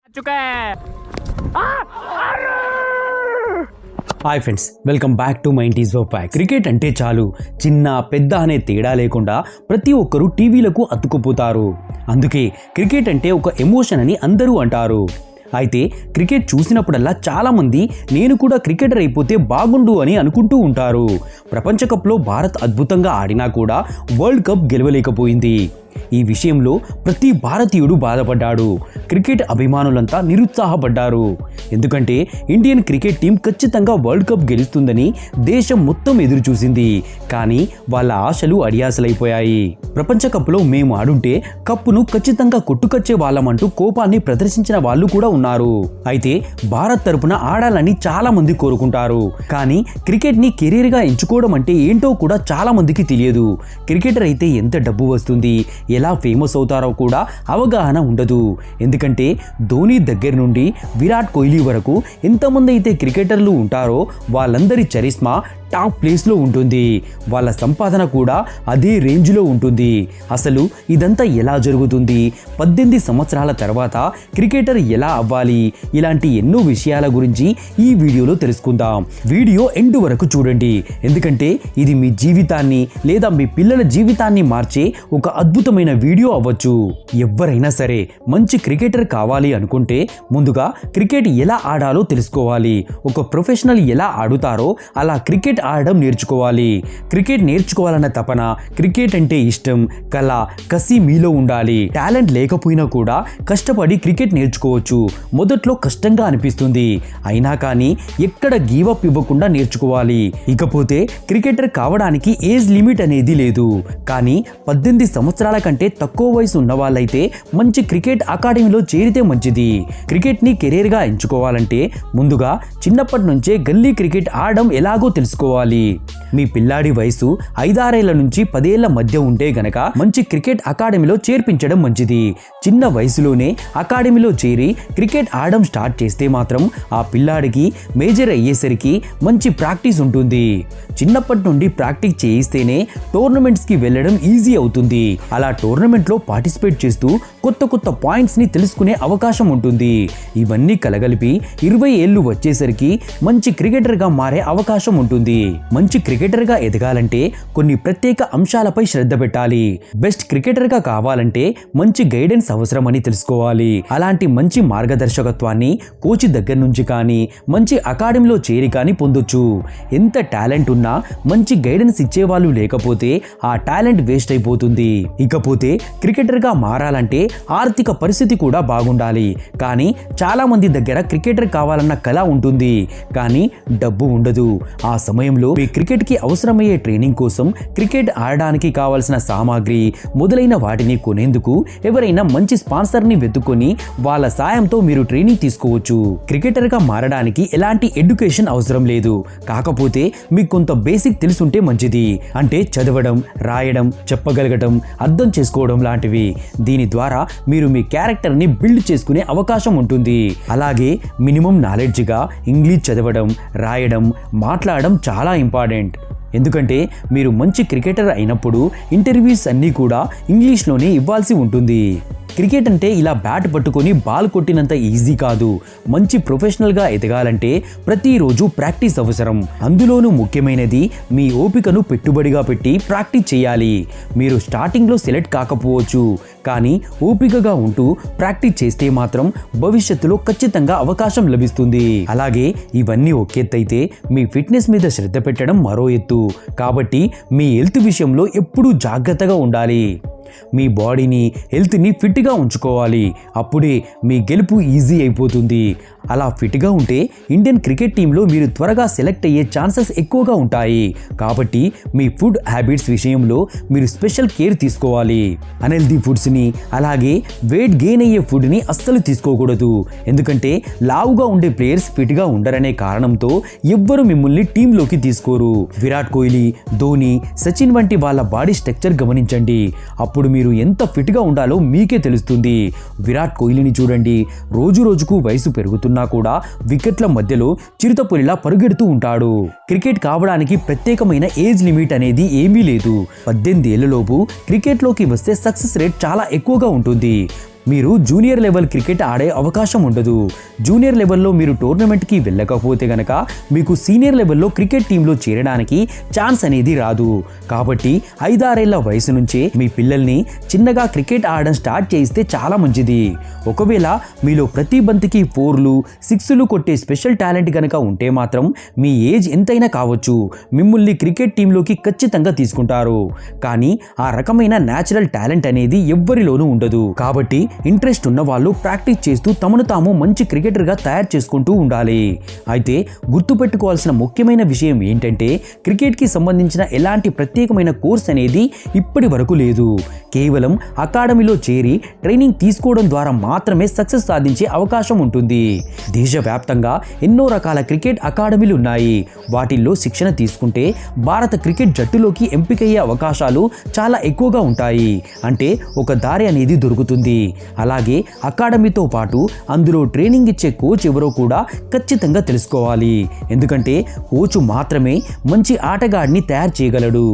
चुका है। Hi friends, welcome back to my ఇంటీస్ వర్క్ ఫ్యాక్ట్స్. క్రికెట్ అంటే చాలు చిన్న పెద్ద అనే తేడా లేకుండా ప్రతి ఒక్కరూ టీవీలకు అతుక్కుపోతారు. అందుకే క్రికెట్ అంటే ఒక ఎమోషన్ అని అందరూ అంటారు. అయితే క్రికెట్ చూసినప్పుడల్లా చాలామంది నేను కూడా క్రికెటర్ అయిపోతే బాగుండు అని అనుకుంటూ ఉంటారు. ప్రపంచ కప్లో భారత్ అద్భుతంగా ఆడినా కూడా వరల్డ్ కప్ గెలవలేకపోయింది. ఈ విషయంలో ప్రతి భారతీయుడు బాధపడ్డాడు. క్రికెట్ అభిమానులంతా నిరుత్సాహపడ్డారు. ఎందుకంటే ఇండియన్ క్రికెట్ టీం ఖచ్చితంగా వరల్డ్ కప్ గెలుస్తుందని దేశం మొత్తం ఎదురు చూసింది. కానీ వాళ్ళ ఆశలు అడియాసలైపోయాయి. ప్రపంచ కప్లో మేము ఆడుంటే కప్పును ఖచ్చితంగా కొట్టుకొచ్చే వాళ్ళమంటూ కోపాన్ని ప్రదర్శించిన వాళ్ళు కూడా ఉన్నారు. అయితే భారత్ తరపున ఆడాలని చాలా మంది కోరుకుంటారు. కానీ క్రికెట్ని కెరీర్గా ఎంచుకోవడం అంటే ఏంటో కూడా చాలా మందికి తెలియదు. క్రికెటర్ అయితే ఎంత డబ్బు వస్తుంది, ఎలా ఫేమస్ అవుతారో కూడా అవగాహన ఉండదు. ఎందుకంటే ధోని దగ్గర నుండి విరాట్ కోహ్లీ వరకు ఎంతమంది అయితే క్రికెటర్లు ఉంటారో వాళ్ళందరి చరిస్మా టాప్ ప్లేస్లో ఉంటుంది. వాళ్ళ సంపాదన కూడా అదే రేంజ్లో ఉంటుంది. అసలు ఇదంతా ఎలా జరుగుతుంది, 18 సంవత్సరాల తర్వాత క్రికెటర్ ఎలా అవ్వాలి, ఇలాంటి ఎన్నో విషయాల గురించి ఈ వీడియోలో తెలుసుకుందాం. వీడియో ఎండ్ వరకు చూడండి. ఎందుకంటే ఇది మీ జీవితాన్ని లేదా మీ పిల్లల జీవితాన్ని మార్చే ఒక అద్భుతమైన వీడియో అవ్వచ్చు. ఎవరైనా సరే మంచి క్రికెటర్ కావాలి అనుకుంటే ముందుగా క్రికెట్ ఎలా ఆడాలో తెలుసుకోవాలి. ఒక ప్రొఫెషనల్ ఎలా ఆడుతారో అలా క్రికెట్ ఆడడం నేర్చుకోవాలి. క్రికెట్ నేర్చుకోవాలన్న తపన, క్రికెట్ అంటే ఇష్టం, కళ, కసి మీలో ఉండాలి. టాలెంట్ లేకపోయినా కూడా కష్టపడి క్రికెట్ నేర్చుకోవచ్చు. మొదట్లో కష్టంగా అనిపిస్తుంది, అయినా కానీ ఎక్కడ గివ్ అప్ ఇవ్వకుండా నేర్చుకోవాలి. ఇకపోతే క్రికెటర్ కావడానికి ఏజ్ లిమిట్ అనేది లేదు. కానీ 18 సంవత్సరాల కంటే తక్కువ వయసు ఉన్న వాళ్ళైతే మంచి క్రికెట్ అకాడమీలో చేరితే మంచిది. క్రికెట్ని కెరీర్గా ఎంచుకోవాలంటే ముందుగా చిన్నప్పటి నుంచే గల్లీ క్రికెట్ ఆడడం ఎలాగో తెలుసుకోవాలి. మీ పిల్లాడి వయసు 5-6 ఏళ్ల నుంచి 10 ఏళ్ల మధ్య ఉంటే గనక మంచి క్రికెట్ అకాడమీలో చేర్పించడం మంచిది. చిన్న వయసులోనే అకాడమీలో చేరి క్రికెట్ ఆడడం స్టార్ట్ చేస్తే మాత్రం ఆ పిల్లాడికి మేజర్ అయ్యేసరికి మంచి ప్రాక్టీస్ ఉంటుంది. చిన్నప్పటి నుండి ప్రాక్టీస్ చేయిస్తేనే టోర్నమెంట్స్కి వెళ్ళడం ఈజీ అవుతుంది. అలా టోర్నమెంట్లో పార్టిసిపేట్ చేస్తూ కొత్త కొత్త పాయింట్స్ని తెలుసుకునే అవకాశం ఉంటుంది. ఇవన్నీ కలగలిపి 20 ఏళ్ళు వచ్చేసరికి మంచి క్రికెటర్గా మారే అవకాశం ఉంటుంది. మంచి క్రికెటర్గా ఎదగాలంటే కొన్ని ప్రత్యేక అంశాలపై శ్రద్ధ పెట్టాలి. బెస్ట్ క్రికెటర్గా కావాలంటే మంచి గైడెన్స్ అవసరమని తెలుసుకోవాలి. అలాంటి మంచి మార్గదర్శకత్వాన్ని కోచ్ దగ్గర నుంచి కానీ మంచి అకాడమీలో చేరి కానీ పొందొచ్చు. ఎంత టాలెంట్ ఉన్నా మంచి గైడెన్స్ ఇచ్చేవాళ్ళు లేకపోతే ఆ టాలెంట్ వేస్ట్ అయిపోతుంది. ఇకపోతే క్రికెటర్గా మారాలంటే ఆర్థిక పరిస్థితి కూడా బాగుండాలి. కానీ చాలా మంది దగ్గర క్రికెటర్ కావాలన్న కళ ఉంటుంది, కానీ డబ్బు ఉండదు. ఆ సమయంలో మీ క్రికెట్కి అవసరమయ్యే ట్రైనింగ్ కోసం, క్రికెట్ ఆడడానికి కావాల్సిన సామాగ్రి మొదలైన వాటిని కొనేందుకు ఎవరైనా మంచి స్పాన్సర్ని వెతుక్కొని వాళ్ళ సాయంతో మీరు ట్రైనింగ్ తీసుకోవచ్చు. క్రికెటర్గా మారడానికి ఎలాంటి ఎడ్యుకేషన్ అవసరం లేదు. కాకపోతే మీకు కొంత బేసిక్ తెలుసుంటే మంచిది. అంటే చదవడం, రాయడం, చెప్పగలగడం, అర్థం చేసుకోవడం లాంటివి. దీని ద్వారా మీరు మీ క్యారెక్టర్ని బిల్డ్ చేసుకునే అవకాశం ఉంటుంది. అలాగే మినిమం నాలెడ్జ్గా ఇంగ్లీష్ చదవడం, రాయడం, మాట్లాడడం చాలా ఇంపార్టెంట్. ఎందుకంటే మీరు మంచి క్రికెటర్ అయినప్పుడు ఇంటర్వ్యూస్ అన్నీ కూడా ఇంగ్లీష్లోనే ఇవ్వాల్సి ఉంటుంది. క్రికెట్ అంటే ఇలా బ్యాట్ పట్టుకొని బాల్ కొట్టినంత ఈజీ కాదు. మంచి ప్రొఫెషనల్గా ఎదగాలంటే ప్రతిరోజు ప్రాక్టీస్ అవసరం. అందులోనూ ముఖ్యమైనది మీ ఓపికను పెట్టుబడిగా పెట్టి ప్రాక్టీస్ చేయాలి. మీరు స్టార్టింగ్లో సెలెక్ట్ కాకపోవచ్చు, కానీ ఓపికగా ఉంటూ ప్రాక్టీస్ చేస్తే మాత్రం భవిష్యత్తులో ఖచ్చితంగా అవకాశం లభిస్తుంది. అలాగే ఇవన్నీ ఒక ఎత్తు అయితే మీ ఫిట్నెస్ మీద శ్రద్ధ పెట్టడం మరో ఎత్తు. కాబట్టి మీ హెల్త్ విషయంలో ఎప్పుడూ జాగ్రత్తగా ఉండాలి. మీ బాడీని, హెల్త్ని ఫిట్గా ఉంచుకోవాలి. అప్పుడే మీ గెలుపు ఈజీ అయిపోతుంది. అలా ఫిట్గా ఉంటే ఇండియన్ క్రికెట్ టీంలో మీరు త్వరగా సెలెక్ట్ అయ్యే ఛాన్సెస్ ఎక్కువగా ఉంటాయి. కాబట్టి మీ ఫుడ్ హ్యాబిట్స్ విషయంలో మీరు స్పెషల్ కేర్ తీసుకోవాలి. అన్హెల్తీ ఫుడ్స్ని, అలాగే వెయిట్ గెయిన్ అయ్యే ఫుడ్ని అస్సలు తీసుకోకూడదు. ఎందుకంటే లావుగా ఉండే ప్లేయర్స్ ఫిట్గా ఉండరనే కారణంతో ఎవ్వరూ మిమ్మల్ని టీంలోకి తీసుకోరు. విరాట్ కోహ్లీ, ధోని, సచిన్ వంటి వాళ్ళ బాడీ స్ట్రక్చర్ గమనించండి. అప్పుడు మీరు ఎంత ఫిట్గా ఉండాలో మీకే తెలుస్తుంది. విరాట్ కోహ్లీని చూడండి, రోజు రోజుకు వయసు పెరుగుతున్నా కూడా వికెట్ల మధ్యలో చిరుతపులిలా పరుగెడుతూ ఉంటాడు. క్రికెట్ కావడానికి ప్రత్యేకమైన ఏజ్ లిమిట్ అనేది ఏమీ లేదు. 18 ఏళ్లలోపు క్రికెట్లోకి వస్తే సక్సెస్ రేట్ చాలా ఎక్కువగా ఉంటుంది. మీరు జూనియర్ లెవెల్ క్రికెట్ ఆడే అవకాశం ఉండదు. జూనియర్ లెవెల్లో మీరు టోర్నమెంట్కి వెళ్ళకపోతే గనక మీకు సీనియర్ లెవెల్లో క్రికెట్ టీంలో చేరడానికి ఛాన్స్ అనేది రాదు. కాబట్టి 5-6 ఏళ్ల వయసు నుంచే మీ పిల్లల్ని చిన్నగా క్రికెట్ ఆడడం స్టార్ట్ చేయిస్తే చాలా మంచిది. ఒకవేళ మీలో ప్రతి బంతికి 4లు 6లు కొట్టే స్పెషల్ టాలెంట్ గనక ఉంటే మాత్రం మీ ఏజ్ ఎంతైనా కావచ్చు, మిమ్మల్ని క్రికెట్ టీంలోకి ఖచ్చితంగా తీసుకుంటారు. కానీ ఆ రకమైన న్యాచురల్ టాలెంట్ అనేది ఎవ్వరిలోనూ ఉండదు. కాబట్టి ఇంట్రెస్ట్ ఉన్న వాళ్ళు ప్రాక్టీస్ చేస్తూ తమను తాము మంచి క్రికెటర్గా తయారు చేసుకుంటూ ఉండాలి. అయితే గుర్తుపెట్టుకోవాల్సిన ముఖ్యమైన విషయం ఏంటంటే క్రికెట్కి సంబంధించిన ఎలాంటి ప్రత్యేకమైన కోర్స్ అనేది ఇప్పటి వరకు లేదు. కేవలం అకాడమీలో చేరి ట్రైనింగ్ తీసుకోవడం ద్వారా మాత్రమే సక్సెస్ సాధించే అవకాశం ఉంటుంది. దేశవ్యాప్తంగా ఎన్నో రకాల క్రికెట్ అకాడమీలు ఉన్నాయి. వాటిల్లో శిక్షణ తీసుకుంటే భారత క్రికెట్ జట్టులోకి ఎంపికయ్యే అవకాశాలు చాలా ఎక్కువగా ఉంటాయి. అంటే ఒక దారి అనేది దొరుకుతుంది. అలాగే అకాడమీతో పాటు అందులో ట్రైనింగ్ ఇచ్చే కోచ్ ఎవరో కూడా ఖచ్చితంగా తెలుసుకోవాలి. ఎందుకంటే కోచ్ మాత్రమే మంచి ఆటగాడిని తయారు చేయగలడు.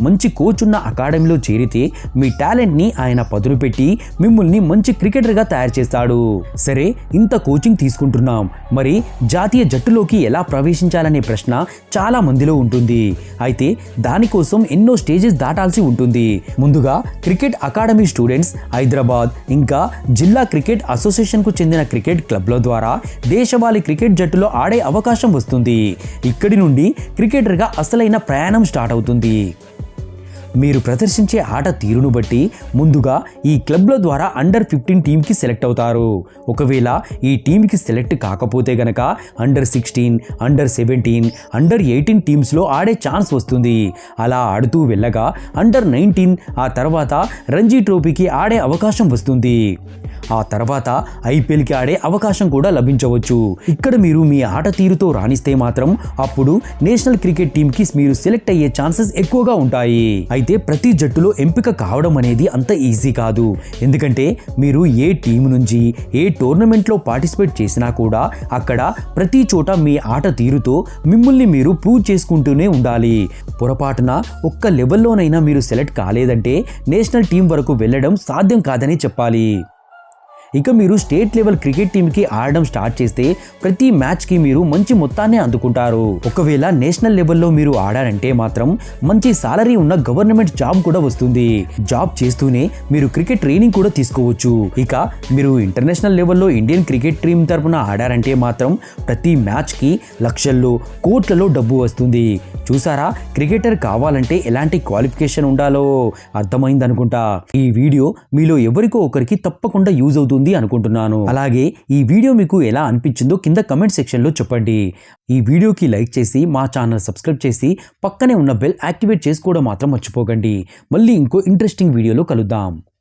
మంచి కోచ్ ఉన్న అకాడమీలో చేరితే మీ టాలెంట్ని ఆయన పదును పెట్టి మిమ్మల్ని మంచి క్రికెటర్గా తయారు చేస్తాడు. సరే, ఇంత కోచింగ్ తీసుకుంటున్నాం, మరి జాతీయ జట్టులోకి ఎలా ప్రవేశించాలనే ప్రశ్న చాలా మందిలో ఉంటుంది. అయితే దానికోసం ఎన్నో స్టేజెస్ దాటాల్సి ఉంటుంది. ముందుగా క్రికెట్ అకాడమీ స్టూడెంట్స్ హైదరాబాద్ ఇంకా జిల్లా క్రికెట్ అసోసియేషన్కు చెందిన క్రికెట్ క్లబ్ల ద్వారా దేశవాళీ క్రికెట్ జట్టులో ఆడే అవకాశం వస్తుంది. ఇక్కడి నుండి క్రికెటర్గా అసలైన ప్రయాణం స్టార్ట్ అవుతుంది. మీరు ప్రదర్శించే ఆట తీరును బట్టి ముందుగా ఈ క్లబ్ల ద్వారా అండర్-15 టీంకి సెలెక్ట్ అవుతారు. ఒకవేళ ఈ టీంకి సెలెక్ట్ కాకపోతే గనక అండర్-16, అండర్-17, అండర్-18 టీమ్స్లో ఆడే ఛాన్స్ వస్తుంది. అలా ఆడుతూ వెళ్ళగా అండర్-19, ఆ తర్వాత రంజీ ట్రోఫీకి ఆడే అవకాశం వస్తుంది. ఆ తర్వాత ఐపీఎల్కి ఆడే అవకాశం కూడా లభించవచ్చు. ఇక్కడ మీరు మీ ఆట తీరుతో రాణిస్తే మాత్రం అప్పుడు నేషనల్ క్రికెట్ టీంకి మీరు సెలెక్ట్ అయ్యే ఛాన్సెస్ ఎక్కువగా ఉంటాయి. అయితే ప్రతి జట్టులో ఎంపిక కావడం అనేది అంత ఈజీ కాదు. ఎందుకంటే మీరు ఏ టీం నుంచి ఏ టోర్నమెంట్లో పార్టిసిపేట్ చేసినా కూడా అక్కడ ప్రతి చోట మీ ఆట తీరుతో మిమ్మల్ని మీరు ప్రూవ్ చేసుకుంటూనే ఉండాలి. పొరపాటున ఒక్క లెవెల్లోనైనా మీరు సెలెక్ట్ కాలేదంటే నేషనల్ టీం వరకు వెళ్ళడం సాధ్యం కాదని చెప్పాలి. ఇక మీరు స్టేట్ లెవెల్ క్రికెట్ టీంకి ఆడడం స్టార్ట్ చేస్తే ప్రతి మ్యాచ్కి మీరు మంచి మొత్తాన్ని అందుకుంటారు. ఒకవేళ నేషనల్ లెవెల్లో మీరు ఆడారంటే మాత్రం మంచి సాలరీ ఉన్న గవర్నమెంట్ జాబ్ కూడా వస్తుంది. జాబ్ చేస్తూనే మీరు క్రికెట్ ట్రైనింగ్ కూడా తీసుకోవచ్చు. ఇక మీరు ఇంటర్నేషనల్ లెవెల్లో ఇండియన్ క్రికెట్ టీం తరపున ఆడారంటే మాత్రం ప్రతి మ్యాచ్కి లక్షల్లో కోట్లలో డబ్బు వస్తుంది. చూసారా, క్రికెటర్ కావాలంటే ఎలాంటి క్వాలిఫికేషన్ ఉండాలో అర్థమైందనుకుంటా. ఈ వీడియో మీలో ఎవరికో ఒకరికి తప్పకుండా యూజ్ అవుతుంది అనుకుంటున్నాను. అలాగే ఈ వీడియో మీకు ఎలా అనిపించిందో కింద కమెంట్ సెక్షన్లో చెప్పండి. ఈ వీడియోకి లైక్ చేసి మా ఛానల్ సబ్స్క్రైబ్ చేసి పక్కనే ఉన్న బెల్ యాక్టివేట్ చేసుకోవడం మాత్రం మర్చిపోకండి. మళ్ళీ ఇంకో ఇంట్రెస్టింగ్ వీడియోలో కలుద్దాం.